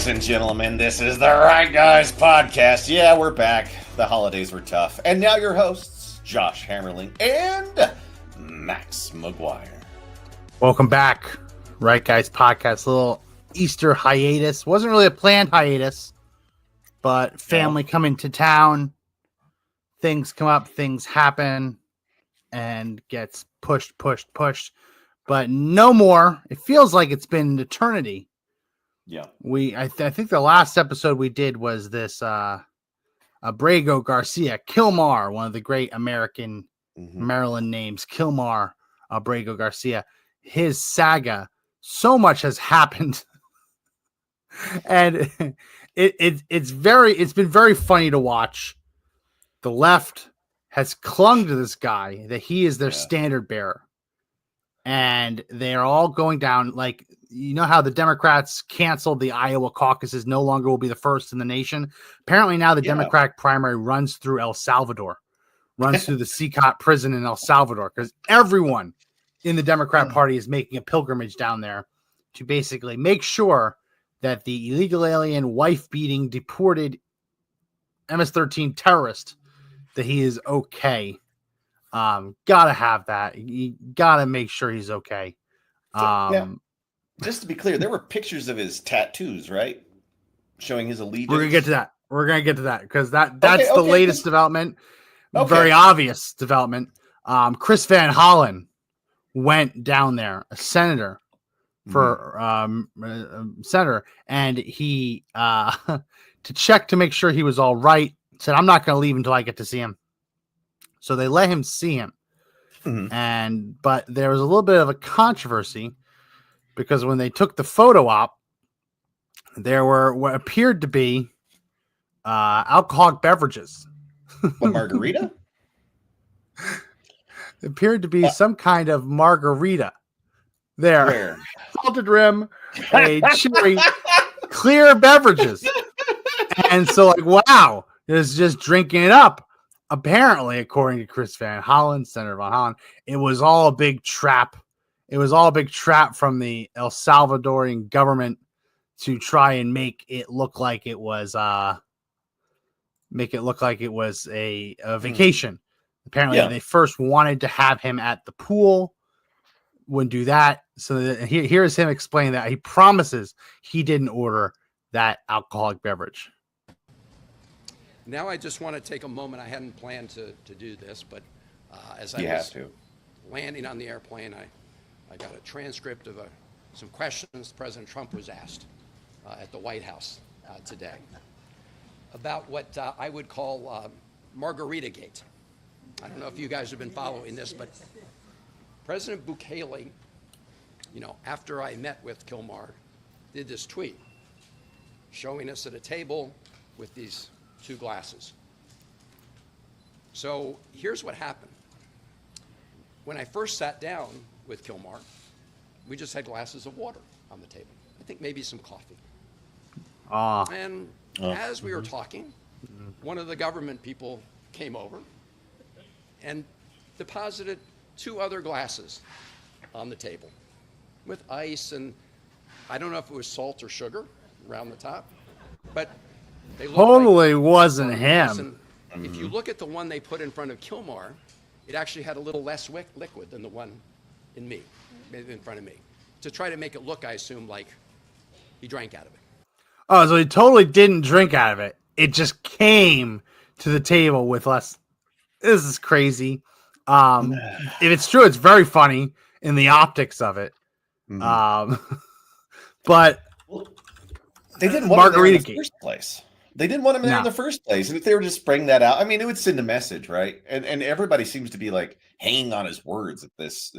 Ladies and gentlemen, this is the Right Guys podcast. Yeah, we're back. The holidays were tough. And now your hosts, Josh Hammerling and Max McGuire. Welcome back, Right Guys podcast. A little Easter hiatus. Wasn't really a planned hiatus, but family coming to town. Things come up, things happen, and gets pushed. But no more. It feels like it's been an eternity. Yeah. I think the last episode we did was this Abrego Garcia, Kilmar, one of the great American Maryland names, Kilmar Abrego Garcia. His saga, so much has happened. And it's been very funny to watch. The left has clung to this guy that he is their standard bearer. And they're all going down. Like, you know how the Democrats canceled the Iowa caucuses, no longer will be the first in the nation. Apparently now the Democratic primary runs through El Salvador, runs through the CCOT prison in El Salvador, because everyone in the Democrat Party is making a pilgrimage down there to basically make sure that the illegal alien, wife-beating, deported MS-13 terrorist, that he is okay. Gotta have that. You gotta make sure he's okay. Just to be clear, there were pictures of his tattoos, right? Showing his allegiance. We're gonna get to that because that's the latest development. Very obvious development. Chris Van Hollen went down there, a senator senator, and he to check to make sure he was all right, said, "I'm not going to leave until I get to see him." So they let him see him. But there was a little bit of a controversy because when they took the photo op, there were what appeared to be alcoholic beverages. What, margarita? It appeared to be some kind of margarita. There. Where? Salted rim, a cherry, clear beverages. And so, like, wow, it's just drinking it up. Apparently, according to Chris Van Hollen, Senator Van Hollen, it was all a big trap. It was all a big trap from the El Salvadorian government to try and make it look like it was a vacation. Apparently, they first wanted to have him at the pool. Wouldn't do that. So here's him explaining that he promises he didn't order that alcoholic beverage. Now I just want to take a moment. I hadn't planned to do this, but as I was landing on the airplane, I got a transcript of some questions President Trump was asked at the White House today about what I would call Margaritagate. I don't know if you guys have been following this, but President Bukele, after I met with Kilmar, did this tweet showing us at a table with these two glasses. So here's what happened. When I first sat down with Kilmar, we just had glasses of water on the table. I think maybe some coffee. And as we were talking, one of the government people came over and deposited two other glasses on the table with ice, and I don't know if it was salt or sugar around the top, but they totally wasn't him. If you look at the one they put in front of Kilmar, it actually had a little less liquid than the one in front of me, to try to make it look, I assume, like he drank out of it. Oh, so he totally didn't drink out of it. It just came to the table with less. This is crazy. If it's true, it's very funny in the optics of it. But they didn't want him there in the first place. They didn't want him there in the first place. And if they were just bringing that out, I mean, it would send a message, right? And everybody seems to be like hanging on his words at this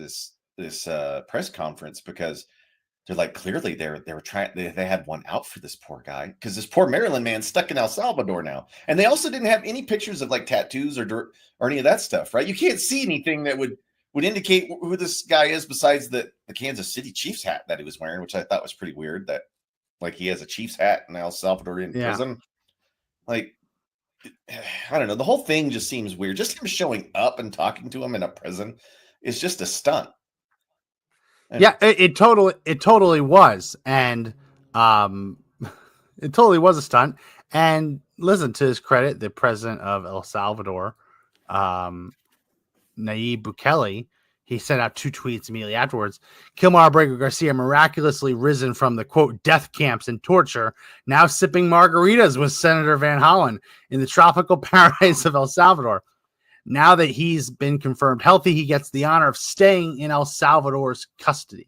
press conference, because they're like, clearly they were trying. They had one out for this poor guy, because this poor Maryland man's stuck in El Salvador now. And they also didn't have any pictures of like tattoos or any of that stuff, right? You can't see anything that would indicate who this guy is besides the Kansas City Chiefs hat that he was wearing, which I thought was pretty weird, that like he has a Chiefs hat in El Salvadorian prison. Like, I don't know. The whole thing just seems weird. Just him showing up and talking to him in a prison is just a stunt. Yeah, it totally was. And It totally was a stunt. And listen, to his credit, the president of El Salvador, Nayib Bukele, he sent out 2 tweets immediately afterwards. Kilmar Abrego Garcia miraculously risen from the, quote, death camps and torture, now sipping margaritas with Senator Van Hollen in the tropical paradise of El Salvador. Now that he's been confirmed healthy, he gets the honor of staying in El Salvador's custody.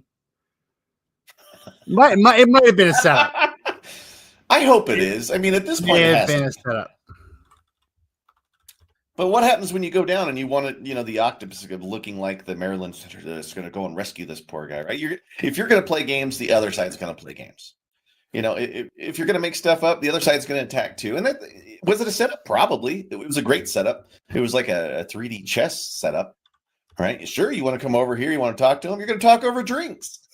It might have been a setup. I hope it is. I mean, at this point, it has been a setup. But what happens when you go down and you want it? You know, the octopus is looking like the Maryland Center that's going to go and rescue this poor guy, right? If you're going to play games, the other side's going to play games. You know, if you're going to make stuff up, the other side's going to attack too. And was it a setup? Probably. It was a great setup. It was like a 3D chess setup, right? Sure, you want to come over here, you want to talk to them, you're going to talk over drinks.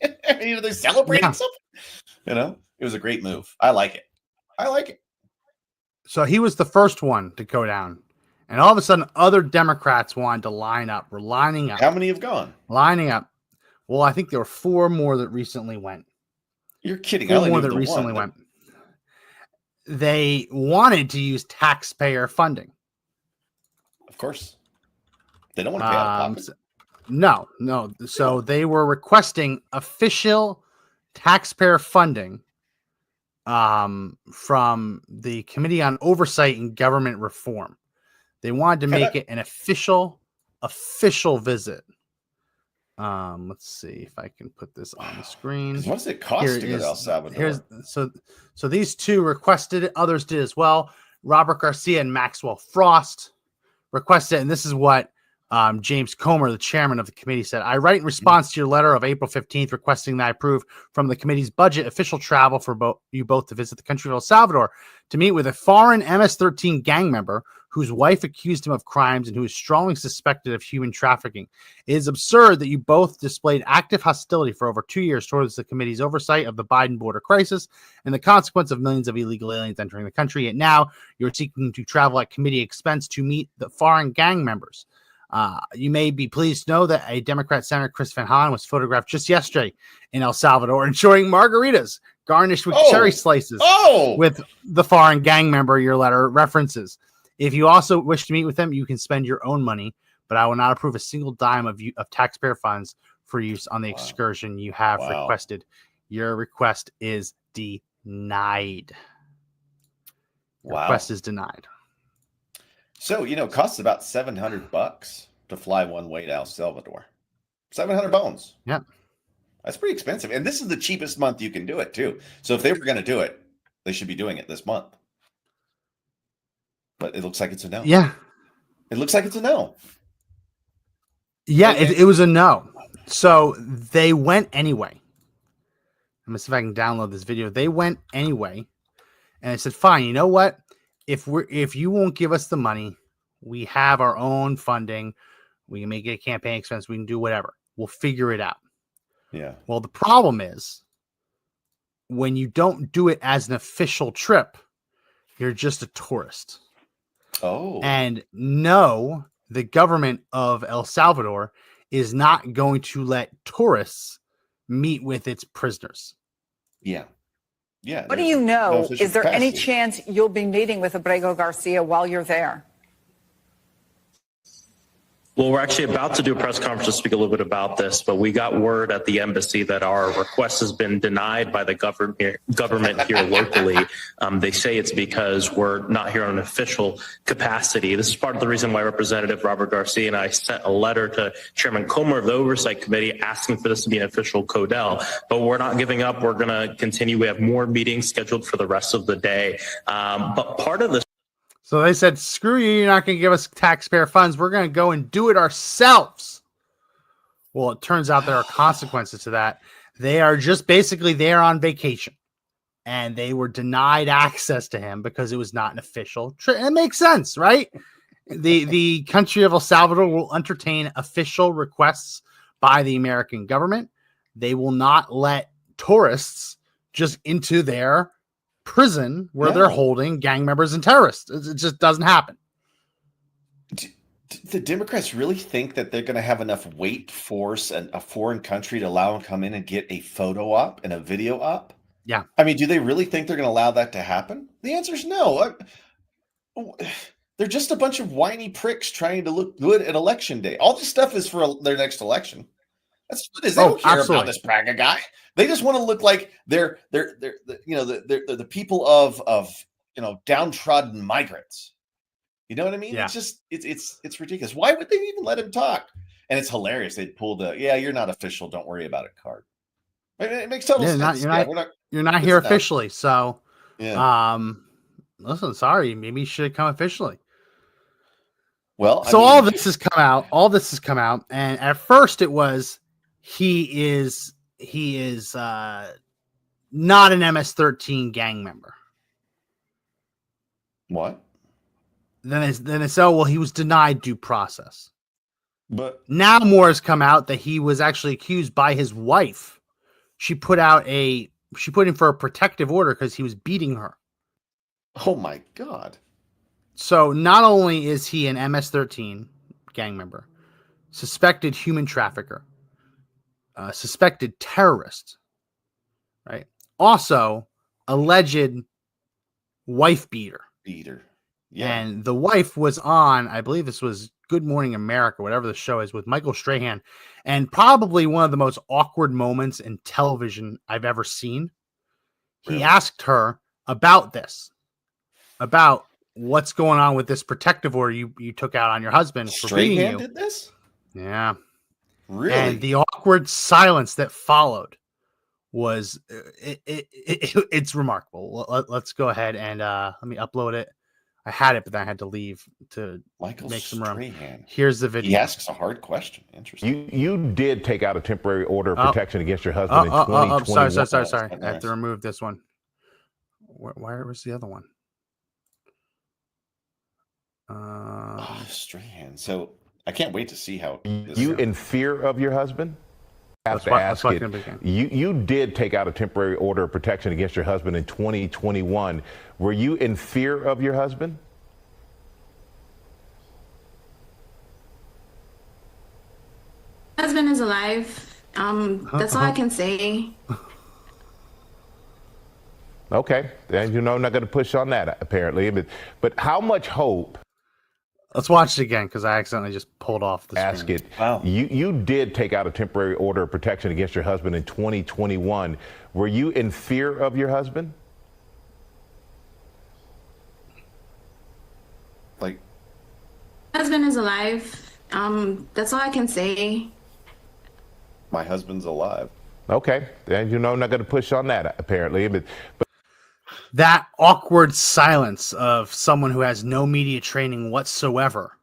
You know, they're celebrating something. You know, it was a great move. I like it. So he was the first one to go down. And all of a sudden, other Democrats wanted to line up. We're lining up. How many have gone? Lining up. Well, I think there were 4 more that recently went. You're kidding. 4 more that recently went. They wanted to use taxpayer funding. Of course. They don't want to pay out of pocket. No. So they were requesting official taxpayer funding from the Committee on Oversight and Government Reform. They wanted to make it an official visit. Let's see if I can put this on the screen. What does it cost to go to El Salvador? So these 2 requested it. Others did as well. Robert Garcia and Maxwell Frost requested it, and this is what James Comer, the chairman of the committee, said. I write in response to your letter of April 15th requesting that I approve from the committee's budget official travel for you both to visit the country of El Salvador to meet with a foreign MS-13 gang member whose wife accused him of crimes and who is strongly suspected of human trafficking. It is absurd that you both displayed active hostility for over 2 years towards the committee's oversight of the Biden border crisis and the consequence of millions of illegal aliens entering the country. Yet now you're seeking to travel at committee expense to meet the foreign gang members. You may be pleased to know that a Democrat Senator, Chris Van Hollen, was photographed just yesterday in El Salvador enjoying margaritas garnished with cherry slices with the foreign gang member your letter references. If you also wish to meet with them, you can spend your own money, but I will not approve a single dime of taxpayer funds for use on the excursion you have requested. Your request is denied. Your request is denied. So, you know, it costs about $700 to fly one way to El Salvador. 700 bones. Yep. That's pretty expensive. And this is the cheapest month you can do it, too. So if they were going to do it, they should be doing it this month. But it looks like it's a no. Yeah. It looks like it's a no. Yeah, it was a no. So they went anyway. Let me see if I can download this video. They went anyway. And I said, fine, you know what? If you won't give us the money, we have our own funding. We can make it a campaign expense. We can do whatever. We'll figure it out. Yeah. Well, the problem is when you don't do it as an official trip, you're just a tourist. Oh. And no, the government of El Salvador is not going to let tourists meet with its prisoners. Yeah. Yeah. What do you know? Is there any chance you'll be meeting with Abrego Garcia while you're there? Well, we're actually about to do a press conference to speak a little bit about this, but we got word at the embassy that our request has been denied by the government here locally. They say it's because we're not here on an official capacity. This is part of the reason why Representative Robert Garcia and I sent a letter to Chairman Comer of the Oversight Committee asking for this to be an official CODEL. But we're not giving up. We're going to continue. We have more meetings scheduled for the rest of the day. But part of this. So they said, screw you, you're not going to give us taxpayer funds. We're going to go and do it ourselves. Well, it turns out there are consequences to that. They are just basically there on vacation. And they were denied access to him because it was not an official trip. It makes sense, right? The country of El Salvador will entertain official requests by the American government. They will not let tourists just into their prison where they're holding gang members and terrorists. It just doesn't happen. Do the Democrats really think that they're going to have enough weight, force, and a foreign country to allow them to come in and get a photo op and a video op? Yeah. I mean, do they really think they're going to allow that to happen? The answer is no. They're just a bunch of whiny pricks trying to look good at election day. All this stuff is for their next election. That's what it is. They don't care about this Braga guy. They just want to look like they're the people of downtrodden migrants. You know what I mean? Yeah. It's just it's ridiculous. Why would they even let him talk? And it's hilarious. They'd pull the you're not official. Don't worry about it card. It makes total sense. You're not here officially. So, listen, sorry. Maybe you should come officially. Well, all this has come out. All this has come out, and at first it was he is not an MS-13 gang member. What? Then it's he was denied due process. But now more has come out that he was actually accused by his wife. She put in for a protective order because he was beating her. Oh my God. So not only is he an MS-13 gang member, suspected human trafficker, suspected terrorist, right? Also, alleged wife beater. Yeah. And the wife was on, I believe this was Good Morning America, whatever the show is, with Michael Strahan, and probably one of the most awkward moments in television I've ever seen. Really? He asked her about this, about what's going on with this protective order you took out on your husband for beating you. Did this? Yeah. Really? And the awkward silence that followed was it's remarkable. Let's go ahead and let me upload it. I had it, but then I had to leave to make some room. Here's the video. He asks a hard question. Interesting. You did take out a temporary order of protection against your husband in 2021. Sorry. I have to remove this one. Where was the other one? Strahan. So I can't wait to see how you in fear of your husband. You did take out a temporary order of protection against your husband in 2021. Were you in fear of your husband? Husband is alive. That's all I can say. Okay, and I'm not going to push on that apparently. But how much hope? Let's watch it again because I accidentally just pulled off the screen. Wow. You did take out a temporary order of protection against your husband in 2021. Were you in fear of your husband? Husband is alive. That's all I can say. My husband's alive. Okay, and I'm not going to push on that apparently. But that awkward silence of someone who has no media training whatsoever.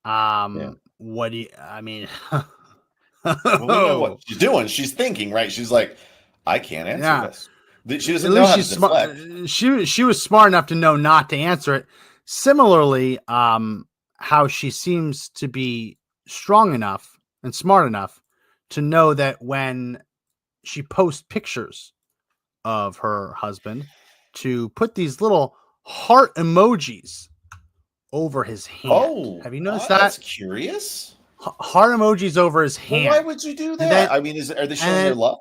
What do you, I mean? Well, we know what she's doing. She's thinking, right? She's like, I can't answer this. She doesn't know how to deflect. She was smart enough to know not to answer it. Similarly, how she seems to be strong enough and smart enough to know that when she posts pictures of her husband, to put these little heart emojis over his hand. Oh, have you noticed that? That's curious. Heart emojis over his hand. Well, why would you do that? I mean, are they showing their love?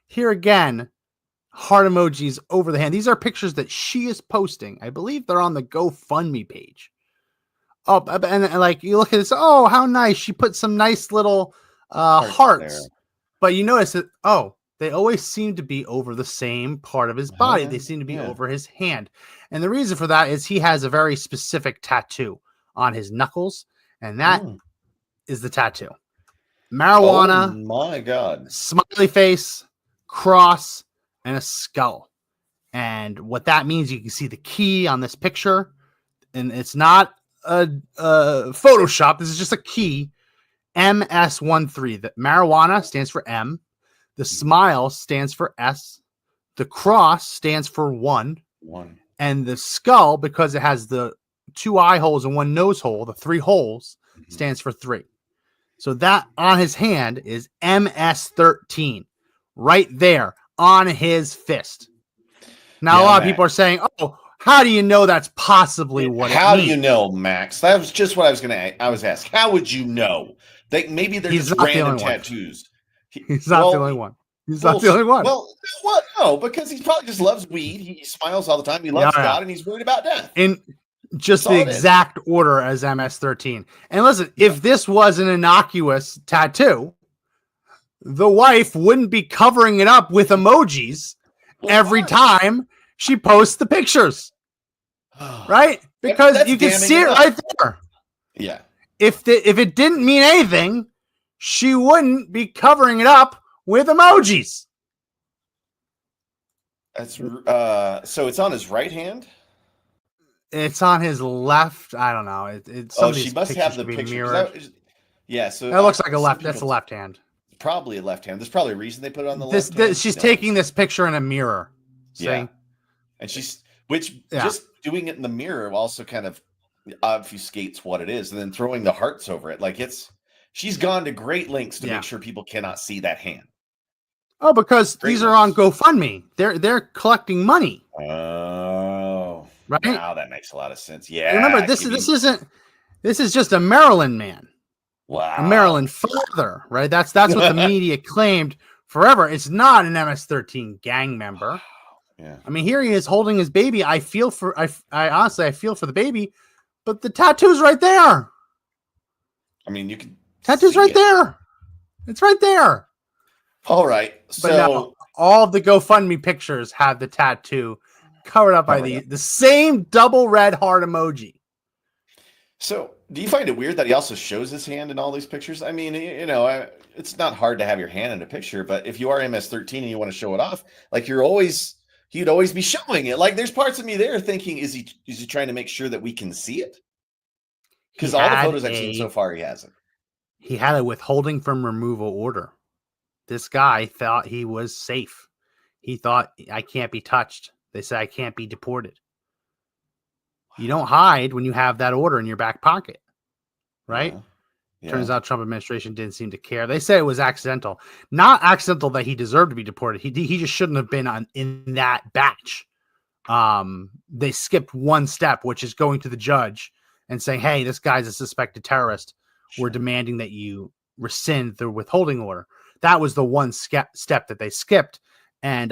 Here again, heart emojis over the hand. These are pictures that she is posting. I believe they're on the GoFundMe page. Oh, and like you look at this. Oh, how nice! She put some nice little hearts. There. But you notice that they always seem to be over the same part of his body. They seem to be over his hand. And the reason for that is he has a very specific tattoo on his knuckles, and that is the tattoo. Marijuana. Oh my God. Smiley face, cross, and a skull. And what that means, you can see the key on this picture, and it's not a Photoshop. This is just a key. MS13. That marijuana stands for M. The smile stands for S. The cross stands for 1. And the skull, because it has the 2 eye holes and 1 nose hole, the 3 holes, stands for 3. So that on his hand is MS13 right there on his fist. Now, a lot of people are saying, how do you know that's possibly what it means? How do you know, Max? That was just what I was asked. How would you know? Maybe they're just random tattoos. He's not the only one. He's not the only one. Well, what? No, because he probably just loves weed. He smiles all the time. He loves God, and he's worried about death. In just the exact order as MS-13. And listen, if this was an innocuous tattoo, the wife wouldn't be covering it up with emojis every time she posts the pictures. Right? Because you can see it right there. Yeah. If it didn't mean anything, she wouldn't be covering it up with emojis. That's so it's on his right hand? It's on his left. I don't know. She must have the picture. So that looks like a left. That's a left hand. Probably a left hand. There's probably a reason they put it on the left hand. She's taking this picture in a mirror. Yeah. And just doing it in the mirror also kind of obfuscates what it is, and then throwing the hearts over it. Like she's gone to great lengths to make sure people cannot see that hand. Oh, because these are on GoFundMe. They're collecting money. Oh, right. Now that makes a lot of sense. Yeah. Remember, this is just a Maryland man. Wow. A Maryland father, right? That's what the media claimed forever. It's not an MS-13 gang member. Yeah. I mean, here he is holding his baby. I honestly feel for the baby, but the tattoo's right there. I mean, you can tattoo's right there. It's right there. All right. So but now, all of the GoFundMe pictures have the tattoo covered up by the same double red heart emoji. So, do you find it weird that he also shows his hand in all these pictures? I mean, it's not hard to have your hand in a picture, but if you are MS-13 and you want to show it off, like he'd always be showing it. Like there's parts of me there thinking, is he trying to make sure that we can see it? Because all the photos I've seen so far, he hasn't. He had a withholding from removal order. This guy thought he was safe. He thought, I can't be touched. They said I can't be deported. You don't hide when you have that order in your back pocket, right? Yeah. Turns out Trump administration didn't seem to care. They say it was accidental. Not accidental that he deserved to be deported. He just shouldn't have been in that batch. They skipped one step, which is going to the judge and saying, hey, this guy's a suspected terrorist. Sure. We're demanding that you rescind the withholding order. That was the one step that they skipped. And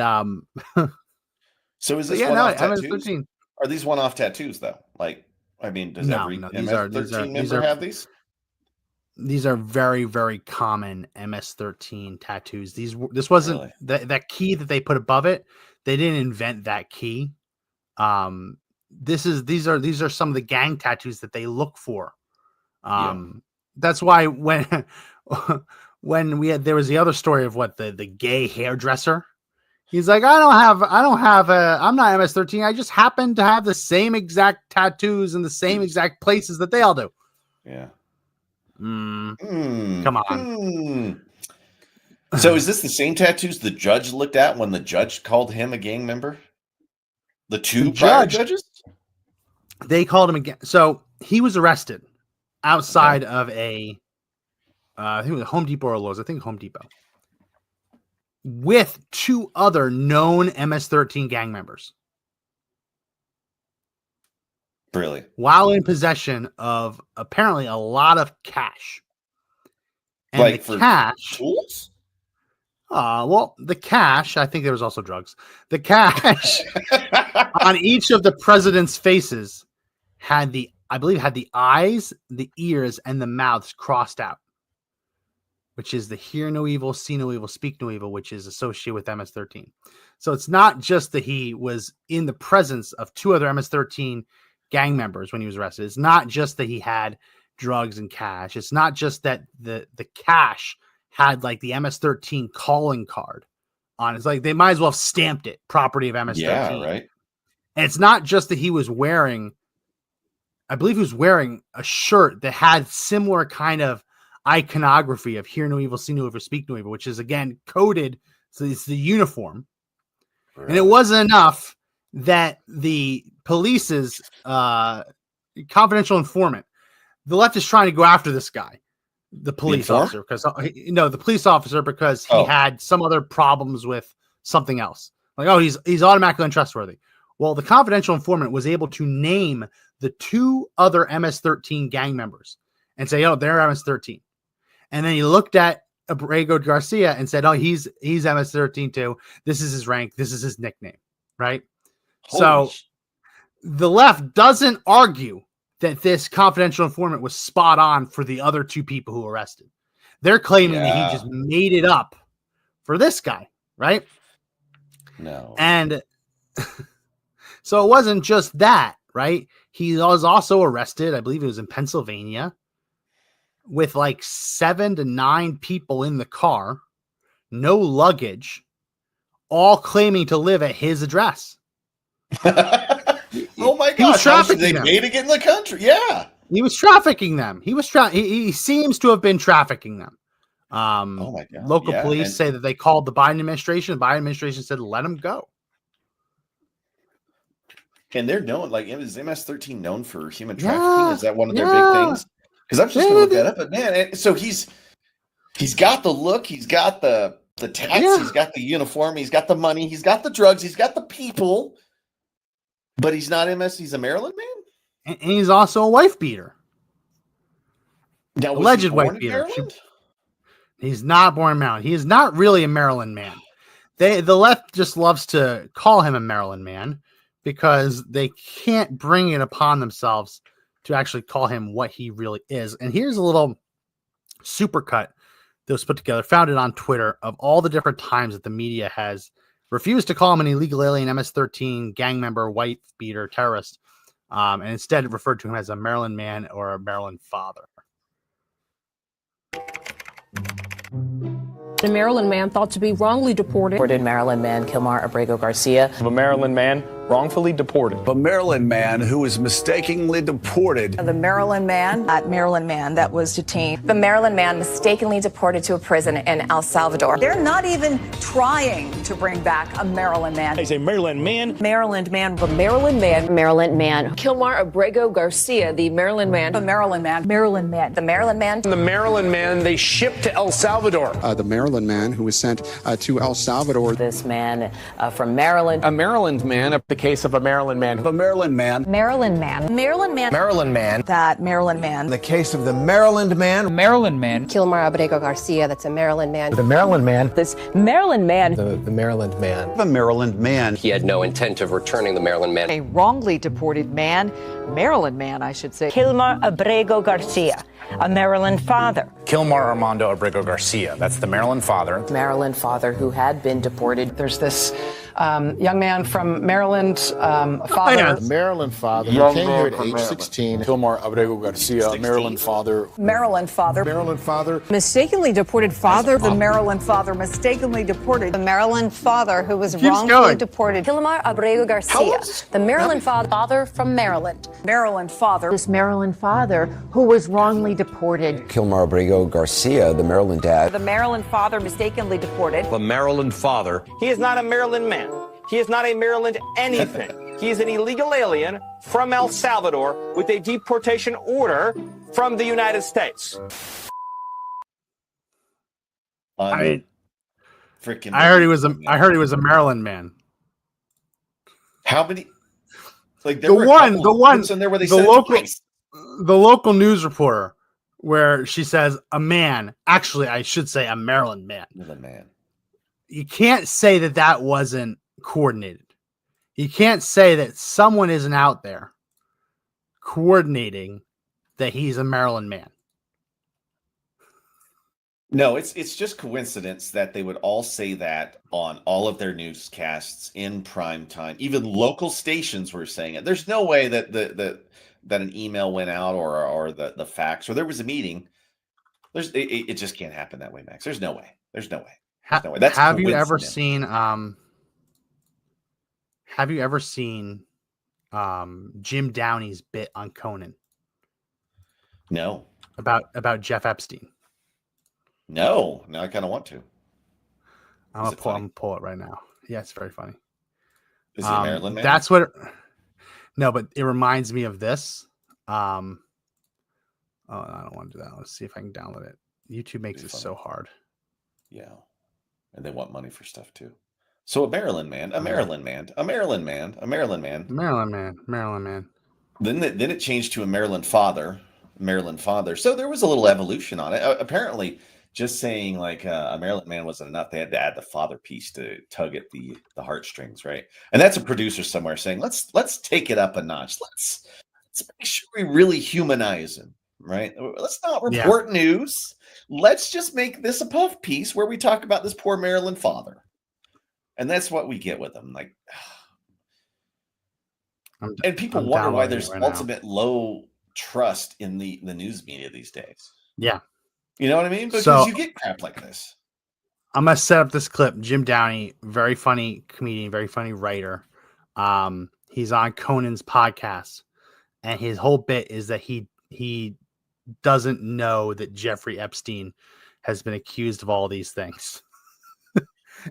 so is this one-off tattoos? Are these one-off tattoos though? Like, I mean, does every MS-13 member have these? These are very, very common MS-13 tattoos. This wasn't that key that they put above it. They didn't invent that key. These are some of the gang tattoos that they look for. That's why when there was the other story of the gay hairdresser. He's like, I'm not MS-13. I just happen to have the same exact tattoos in the same exact places that they all do. Yeah. Come on. So is this the same tattoos the judge looked at when the judge called him a gang member? The two prior judges? They called him again. So he was arrested outside of I think it was Home Depot or Lowe's. I think Home Depot. With two other known MS-13 gang members. Really? While in possession of apparently a lot of cash. And like the cash. Tools? Well, the cash, I think there was also drugs. The cash on each of the president's faces had the eyes, the ears, and the mouths crossed out. Which is the hear no evil, see no evil, speak no evil, which is associated with MS-13. So it's not just that he was in the presence of two other MS-13 gang members when he was arrested. It's not just that he had drugs and cash. It's not just that the cash had like the MS-13 calling card on it. It's like they might as well have stamped it property of MS-13. Yeah, right. And it's not just that he was wearing, I believe he was wearing a shirt that had similar kind of iconography of hear no evil, see no evil, speak no evil, which is again coded. So it's the uniform. Right. And it wasn't enough that the police's confidential informant, the left is trying to go after this guy, the police officer, because he had some other problems with something else. Like, he's automatically untrustworthy. Well, the confidential informant was able to name the two other MS-13 gang members and say, they're MS-13. And then he looked at Abrego Garcia and said, "Oh, he's MS-13 too. This is his rank. This is his nickname." Right. So the left doesn't argue that this confidential informant was spot on for the other two people who arrested. They're claiming that he just made it up for this guy, right? No. And so it wasn't just that, right? He was also arrested, I believe it was in Pennsylvania, with like 7 to 9 people in the car, no luggage, all claiming to live at his address. Oh my He was gosh! trafficking They made it in the country. Yeah, he was trafficking them. He seems to have been trafficking them. oh my God! Local police say that they called the Biden administration. The Biden administration said, "Let him go." And they're known, like, is MS-13 known for human trafficking? Is that one of their big things? Because I'm just going to look that up. But man, so he's got the look, he's got the tats, he's got the uniform, he's got the money, he's got the drugs, he's got the people. But he's not MS. He's a Maryland man, and he's also a wife beater. Now, alleged wife beater. He's not born in Maryland. He is not really a Maryland man. The left just loves to call him a Maryland man because they can't bring it upon themselves to actually call him what he really is. And here's a little supercut that was put together, found it on Twitter, of all the different times that the media has refused to call him an illegal alien, MS-13, gang member, wife beater, terrorist, and instead referred to him as a Maryland man or a Maryland father. The Maryland man thought to be wrongly deported. Maryland man Kilmar Abrego Garcia. A Maryland man wrongfully deported. A Maryland man who was mistakenly deported. The Maryland man that was detained. The Maryland man mistakenly deported to a prison in El Salvador. They're not even trying to bring back a Maryland man. He's a Maryland man. Maryland man. The Maryland man. Maryland man. Kilmar Abrego Garcia, the Maryland man. The Maryland man. Maryland man. The Maryland man. The Maryland man they shipped to El Salvador. The Maryland man who was sent to El Salvador. This man from Maryland. A Maryland man. The case of a Maryland man. The Maryland man. Maryland man. Maryland man. Maryland man. That Maryland man. The case of the Maryland man. Maryland man. Kilmar Abrego Garcia, that's a Maryland man. The Maryland man. This Maryland man. The Maryland man. The Maryland man. He had no intent of returning the Maryland man. A wrongly deported man, Maryland man, I should say. Kilmar Abrego Garcia, a Maryland father. Kilmar Armando Abrego Garcia. That's the Maryland father. Maryland father who had been deported. There's this young man from Maryland, father. Maryland father. He came here at age 16. Kilmar Abrego Garcia, Maryland father. Maryland father. Maryland father. Mistakenly deported father. The Maryland father mistakenly deported. The Maryland father who was wrongfully deported. Kilmar Abrego Garcia, the Maryland father from Maryland. Maryland father. This Maryland father who was wrongly deported. Kilmar Abrego Garcia, the Maryland dad. The Maryland father mistakenly deported. The Maryland father. He is not a Maryland man. He is not a Maryland anything. He is an illegal alien from El Salvador with a deportation order from the United States. I heard he was a Maryland man. How many? Like the one in there where they the local news reporter, where she says a man. Actually, I should say a Maryland man. The man. You can't say that wasn't coordinated. You can't say that someone isn't out there coordinating that he's a Maryland man. No, it's just coincidence that they would all say that on all of their newscasts in prime time. Even local stations were saying it. There's no way that that an email went out or the fax or there was a meeting. It just can't happen that way, Max. There's no way. There's no way. That's have you ever seen Jim Downey's bit on Conan? No. About Jeff Epstein. No. Now I kind of want to. I'm gonna pull it right now. Yeah, it's very funny. Is he a Maryland man? That's what no, but it reminds me of this. I don't want to do that. Let's see if I can download it. YouTube makes it so hard. Yeah. And they want money for stuff too. So a Maryland man. Then it changed to a Maryland father. So there was a little evolution on it. Apparently, just saying like a Maryland man wasn't enough. They had to add the father piece to tug at the heartstrings, right? And that's a producer somewhere saying, let's take it up a notch. Let's make sure we really humanize him, right? Let's not report news. Let's just make this a puff piece where we talk about this poor Maryland father. And that's what we get with him. Like, and people wonder why there's ultimate low trust in the news media these days. Yeah. You know what I mean? Because you get crap like this. I'm going to set up this clip. Jim Downey, very funny comedian, very funny writer. He's on Conan's podcast. And his whole bit is that he doesn't know that Jeffrey Epstein has been accused of all these things.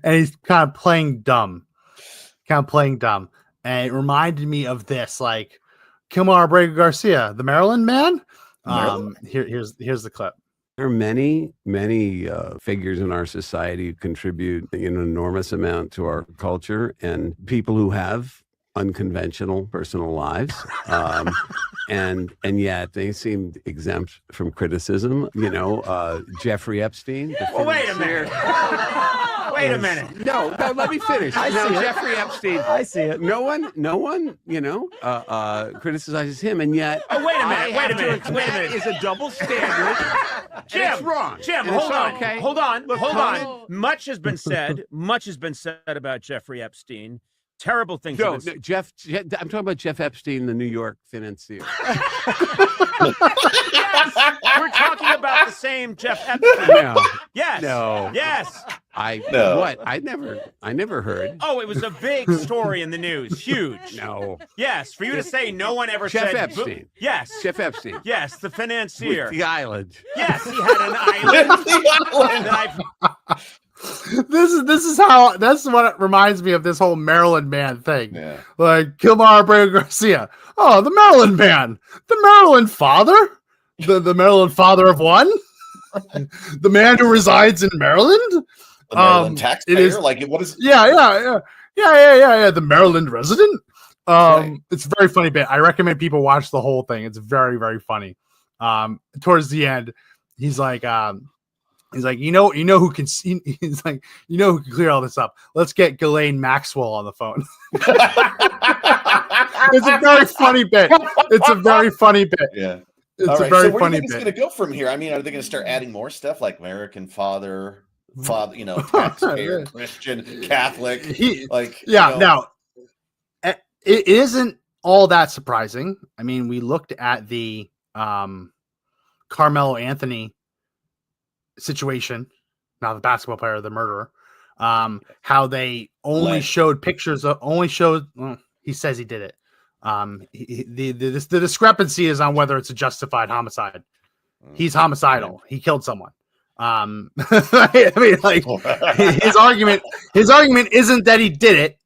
And he's kind of playing dumb. And it reminded me of this, like Kilmar Abrego Garcia, the Maryland man. Here's the clip. There are many figures in our society who contribute an enormous amount to our culture, and people who have unconventional personal lives, and yet they seem exempt from criticism. Jeffrey Epstein. Well, wait a minute. Wait a minute. No, let me finish. I see it. Jeffrey Epstein. I see it. No one, criticizes him, and yet. Oh, wait a minute. That is a double standard. Jim, it's wrong. Jim, And hold on. okay. Hold on. Look, Hold Conan- on. Much has been said about Jeffrey Epstein. Terrible things. No, Jeff. I'm talking about Jeff Epstein, the New York financier. Yes, we're talking about the same Jeff Epstein. No. Yes. No. Yes. What? I never heard. Oh, it was a big story in the news. Huge. No. Yes, for you to say no one ever Jeff said. Epstein. Yes. Jeff Epstein. Yes, the financier. With the island. Yes, he had an island. This is how that's what it reminds me of, this whole Maryland man thing. Yeah. Like Kilmar Abrego Garcia. Oh, the Maryland man, the Maryland father, the Maryland father of one, the man who resides in Maryland. The Maryland taxpayer. It is, like, what is? Yeah. The Maryland resident. It's a very funny bit. I recommend people watch the whole thing. It's very, very funny. Towards the end, he's like, you know who can see, he's like, who can clear all this up. Let's get Ghislaine Maxwell on the phone. It's a very funny bit. Yeah. It's all right. a very so where funny do you think bit. it's going to go from here? I mean, are they going to start adding more stuff like American father, taxpayer, Christian, Catholic? Now, it isn't all that surprising. I mean, we looked at the Carmelo Anthony situation, not the basketball player, the murderer. How they only showed pictures of, he says he did it. The discrepancy is on whether it's a justified homicide. He's homicidal. He killed someone. I mean, like, his argument isn't that he did it.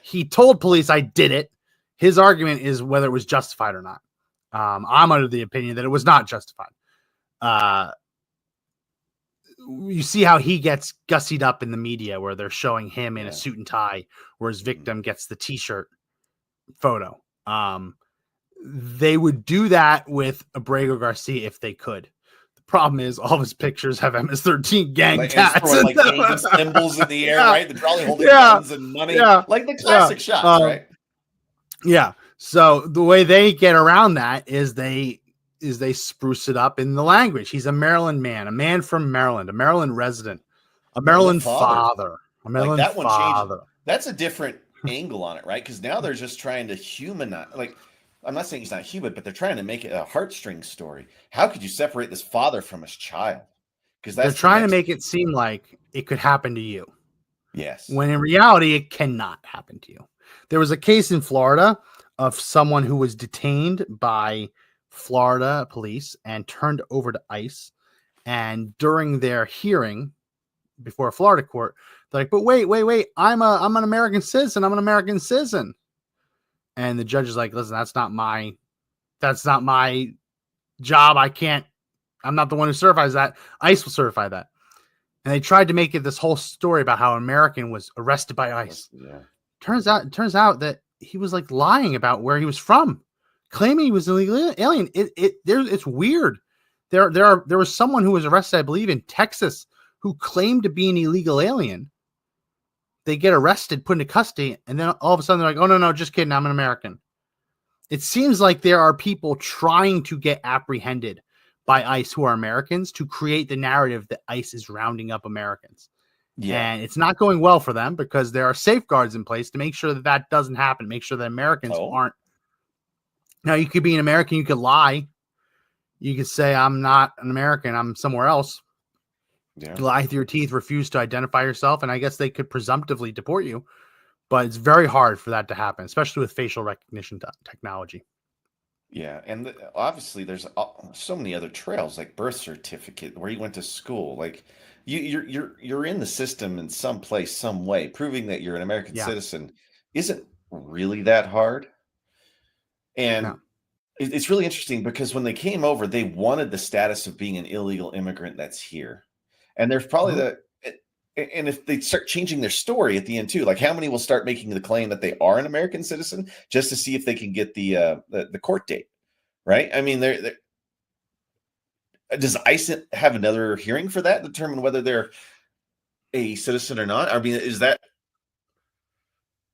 He told police, I did it. His argument is whether it was justified or not. I'm under the opinion that it was not justified. You see how he gets gussied up in the media where they're showing him in a suit and tie, where his victim gets the t-shirt photo. They would do that with Abrego Garcia if they could. The problem is all of his pictures have MS-13 gang tats. Like hanging symbols in the air, right? They're probably holding guns and money. Like the classic shots, right? Yeah. So the way they get around that is they spruce it up in the language. He's a Maryland man, a man from Maryland, a Maryland resident, a Maryland father, a Maryland like that one father. Changed. That's a different angle on it, right? Because now they're just trying to humanize. Like, I'm not saying he's not human, but they're trying to make it a heartstring story. How could you separate this father from his child? Because they're trying to make it seem like it could happen to you. Yes. When in reality, it cannot happen to you. There was a case in Florida of someone who was detained by Florida police and turned over to ICE. And during their hearing before a Florida court, they're like, but wait, I'm an American citizen. I'm an American citizen. And the judge is like, listen, that's not my job. I'm not the one who certifies that. ICE will certify that. And they tried to make it this whole story about how an American was arrested by ICE. Yeah. Turns out that he was like lying about where he was from, claiming he was an illegal alien. It's weird. There was someone who was arrested, I believe, in Texas, who claimed to be an illegal alien. They get arrested, put into custody, and then all of a sudden they're like, "Oh no, just kidding, I'm an American." It seems like there are people trying to get apprehended by ICE who are Americans to create the narrative that ICE is rounding up Americans. Yeah. And it's not going well for them because there are safeguards in place to make sure that that doesn't happen, make sure that Americans aren't. Now, you could be an American, you could lie. You could say, I'm not an American, I'm somewhere else. Yeah. Lie through your teeth, refuse to identify yourself, and I guess they could presumptively deport you. But it's very hard for that to happen, especially with facial recognition technology. Yeah, and obviously there's so many other trails, like birth certificate, where you went to school. Like you're in the system in some place, some way. Proving that you're an American citizen isn't really that hard. And it's really interesting because when they came over, they wanted the status of being an illegal immigrant that's here. And there's probably and if they start changing their story at the end too, like how many will start making the claim that they are an American citizen just to see if they can get the court date, right? I mean, does ICE have another hearing for that, determine whether they're a citizen or not? I mean, is that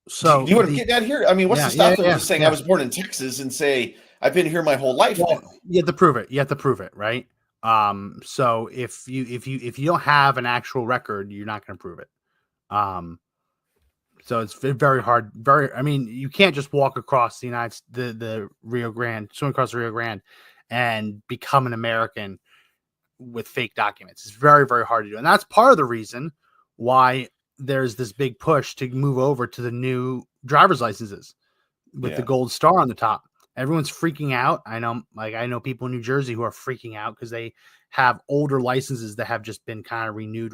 so? Do you want to get that here? I mean, what's to stop them from saying I was born in Texas and say I've been here my whole life? Well, you have to prove it. You have to prove it, right? So if you don't have an actual record, you're not going to prove it. So it's very hard. I mean, you can't just walk across the Rio Grande, swim across the Rio Grande, and become an American with fake documents. It's very, very hard to do, and that's part of the reason why there's this big push to move over to the new driver's licenses with the gold star on the top. Everyone's freaking out. I know people in New Jersey who are freaking out because they have older licenses that have just been kind of renewed,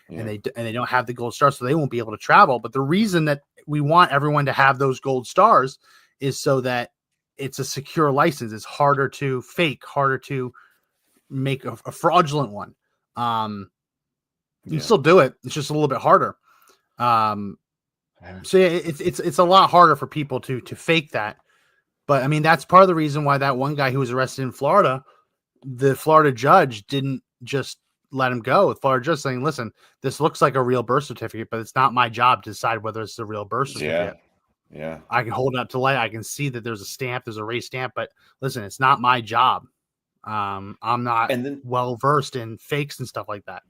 and they don't have the gold star, so they won't be able to travel. But the reason that we want everyone to have those gold stars is so that it's a secure license. It's harder to fake, harder to make a fraudulent one. You can still do it. It's just a little bit harder. So yeah, it's a lot harder for people to fake that. But I mean, that's part of the reason why that one guy who was arrested in Florida, the Florida judge didn't just let him go. The Florida judge saying, listen, this looks like a real birth certificate, but it's not my job to decide whether it's a real birth certificate. Yeah. I can hold it up to light. I can see that there's a stamp, there's a race stamp, but listen, it's not my job. I'm not well versed in fakes and stuff like that.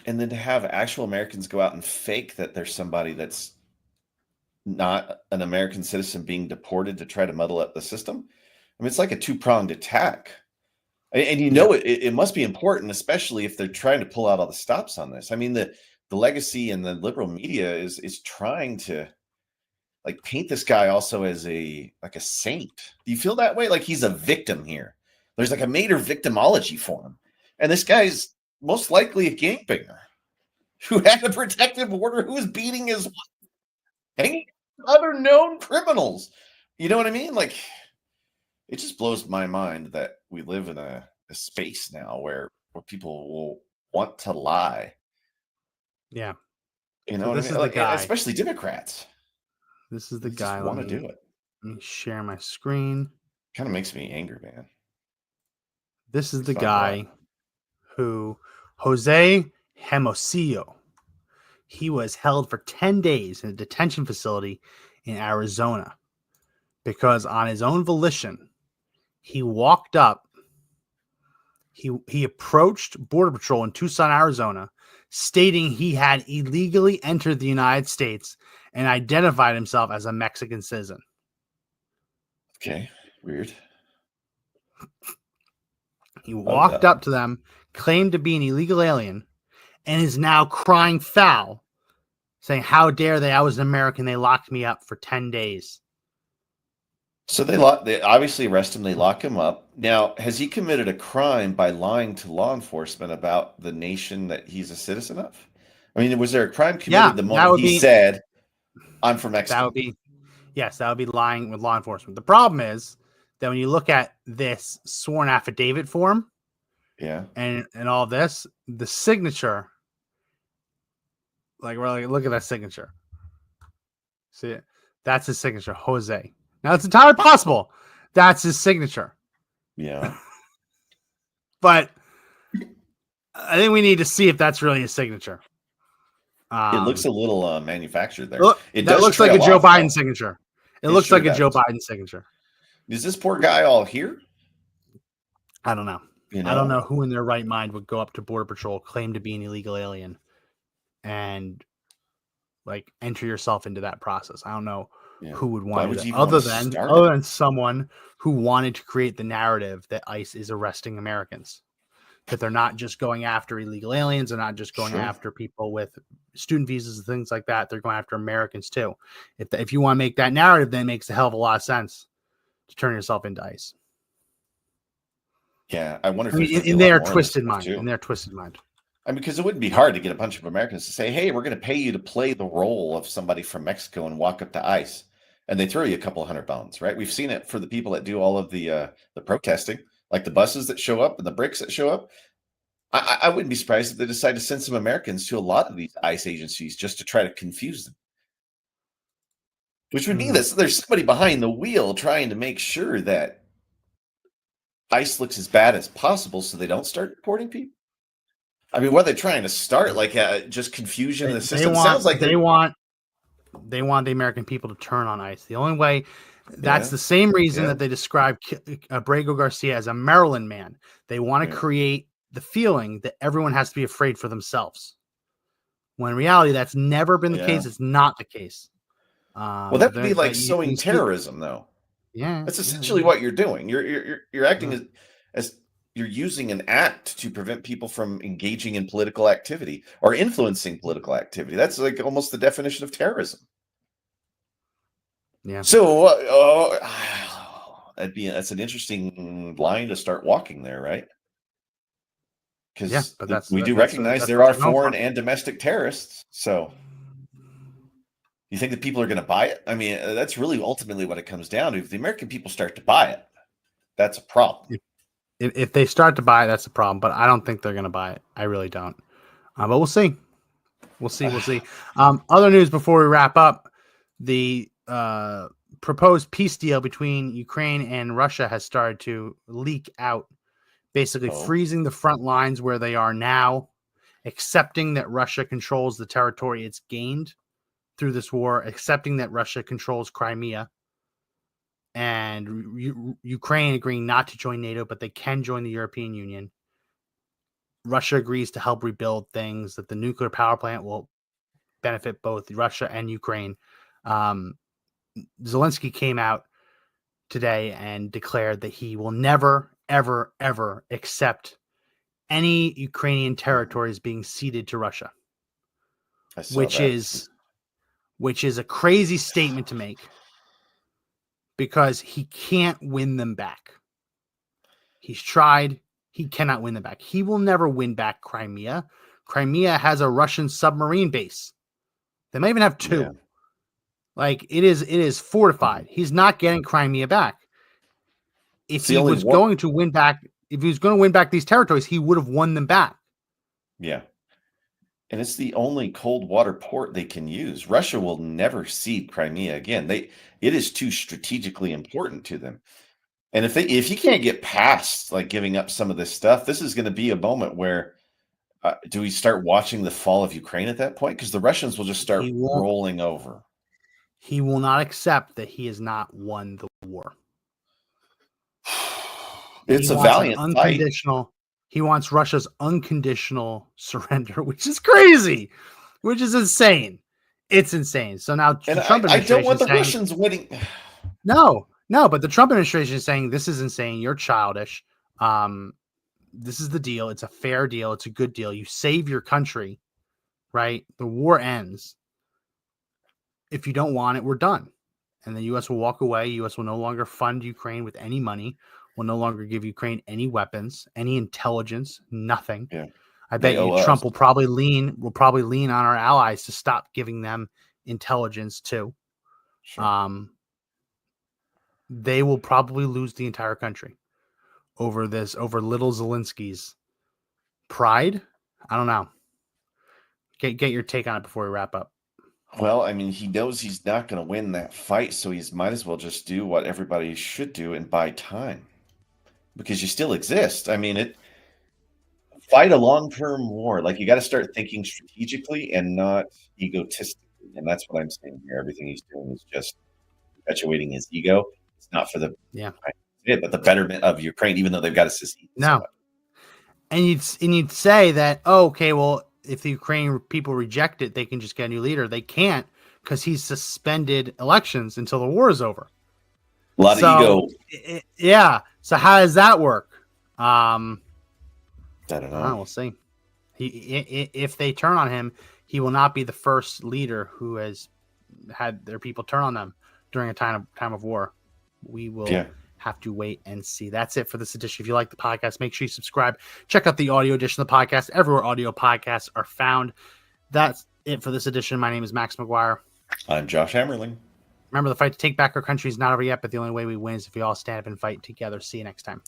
And then to have actual Americans go out and fake that there's somebody that's not an American citizen being deported to try to muddle up the system. I mean, it's like a two-pronged attack. And it must be important, especially if they're trying to pull out all the stops on this. I mean, the legacy and the liberal media is trying to like paint this guy also as a saint. Do you feel that way? Like he's a victim here. There's like a major victimology for him. And this guy's most likely a gangbanger who had a protective order, who was beating his wife, hanging other known criminals. You know what I mean? Like, it just blows my mind that we live in a space now where people will want to lie. Yeah. You know, this is the guy. Especially Democrats. This is the guy. I want to do it. Let me share my screen. Kind of makes me angry, man. This is the guy who, Jose Hermosillo, he was held for 10 days in a detention facility in Arizona because on his own volition, he walked up, he approached Border Patrol in Tucson, Arizona, stating he had illegally entered the United States and identified himself as a Mexican citizen. Okay, weird. He walked up to them, claimed to be an illegal alien, and is now crying foul, saying, how dare they? I was an American. They locked me up for 10 days. So they obviously arrest him. They lock him up. Now, has he committed a crime by lying to law enforcement about the nation that he's a citizen of? I mean, was there a crime committed the moment he said, I'm from Mexico? That would be lying with law enforcement. The problem is that when you look at this sworn affidavit form, and all this, the signature, look at that signature. See it? That's his signature, Jose. Now it's entirely possible that's his signature. Yeah. But I think we need to see if that's really a signature. It looks a little manufactured there. It that does looks like a Joe off, Biden though. signature. It It looks sure like a Joe does. Biden signature. Is this poor guy all here? I don't know. I don't know who in their right mind would go up to Border Patrol, claim to be an illegal alien, and like enter yourself into that process. I don't know who would want to, other than someone who wanted to create the narrative that ICE is arresting Americans, that they're not just going after illegal aliens, they're not just going after people with student visas and things like that. They're going after Americans too. If you want to make that narrative, then it makes a hell of a lot of sense to turn yourself into ICE. Yeah, I wonder if in their twisted mind. In their twisted mind. I mean, because it wouldn't be hard to get a bunch of Americans to say, "Hey, we're going to pay you to play the role of somebody from Mexico and walk up to ICE," and they throw you a couple $100, right? We've seen it for the people that do all of the protesting, like the buses that show up and the bricks that show up. I wouldn't be surprised if they decide to send some Americans to a lot of these ICE agencies just to try to confuse them. Which would mean that there's somebody behind the wheel trying to make sure that ICE looks as bad as possible so they don't start deporting people. I mean, what are they trying to start? Like just confusion in the system? It sounds like they want the American people to turn on ICE. The only way, that's the same reason that they describe Abrego Garcia as a Maryland man. They want to create the feeling that everyone has to be afraid for themselves. When in reality, that's never been the case. It's not the case. Well, that would be like sowing terrorism, though. Yeah, that's essentially what you're doing. You're acting as you're using an act to prevent people from engaging in political activity or influencing political activity. That's like almost the definition of terrorism. Yeah. So that's an interesting line to start walking there, right? Because we do recognize there are foreign and domestic terrorists. So you think that people are going to buy it? I mean, that's really ultimately what it comes down to. If the American people start to buy it, that's a problem. If they start to buy it, that's a problem. But I don't think they're going to buy it. I really don't. But we'll see. We'll see. Other news before we wrap up: the proposed peace deal between Ukraine and Russia has started to leak out, basically freezing the front lines where they are now, accepting that Russia controls the territory it's gained through this war, accepting that Russia controls Crimea, and Ukraine agreeing not to join NATO, but they can join the European Union. Russia agrees to help rebuild things, that the nuclear power plant will benefit both Russia and Ukraine. Zelensky came out today and declared that he will never, ever, ever accept any Ukrainian territories being ceded to Russia, which is a crazy statement to make, because he can't win them back. He's tried. He cannot win them back. He will never win back Crimea. Crimea has a Russian submarine base. They might even have two. Yeah. Like it is fortified. He's not getting Crimea back. If he was going to win back these territories, he would have won them back. Yeah. And it's the only cold water port they can use. Russia will never cede Crimea again. It is too strategically important to them. And if you can't get past like giving up some of this stuff, this is going to be a moment where do we start watching the fall of Ukraine at that point? Because the Russians will just start rolling over. He will not accept that he has not won the war. It's a valiant fight. He wants Russia's unconditional surrender, which is crazy, which is insane. It's insane. So now the Trump administration, I don't want the Russians winning. No, but the Trump administration is saying this is insane. You're childish. This is the deal. It's a fair deal. It's a good deal. You save your country, right? The war ends. If you don't want it, we're done. And the U.S. will walk away. U.S. will no longer fund Ukraine with any money. Will no longer give Ukraine any weapons, any intelligence, nothing. Yeah. I bet you Trump will probably lean on our allies to stop giving them intelligence too. Sure. They will probably lose the entire country over little Zelensky's pride. I don't know. Get your take on it before we wrap up. Well, I mean, he knows he's not going to win that fight, so he might as well just do what everybody should do and buy time. Because you still exist. I mean, fight a long-term war. Like, you got to start thinking strategically and not egotistically. And that's what I'm saying here. Everything he's doing is just perpetuating his ego. It's not for the but the betterment of Ukraine, even though they've got to secede. No. And you'd say that, oh, okay, well, if the Ukrainian people reject it, they can just get a new leader. They can't, because he's suspended elections until the war is over. A lot of ego. Yeah. So how does that work? I don't know. We'll see. If they turn on him, he will not be the first leader who has had their people turn on them during a time of war. We will have to wait and see. That's it for this edition. If you like the podcast, make sure you subscribe. Check out the audio edition of the podcast everywhere audio podcasts are found. That's it for this edition. My name is Max McGuire. I'm Josh Hammerling. Remember, the fight to take back our country is not over yet, but the only way we win is if we all stand up and fight together. See you next time.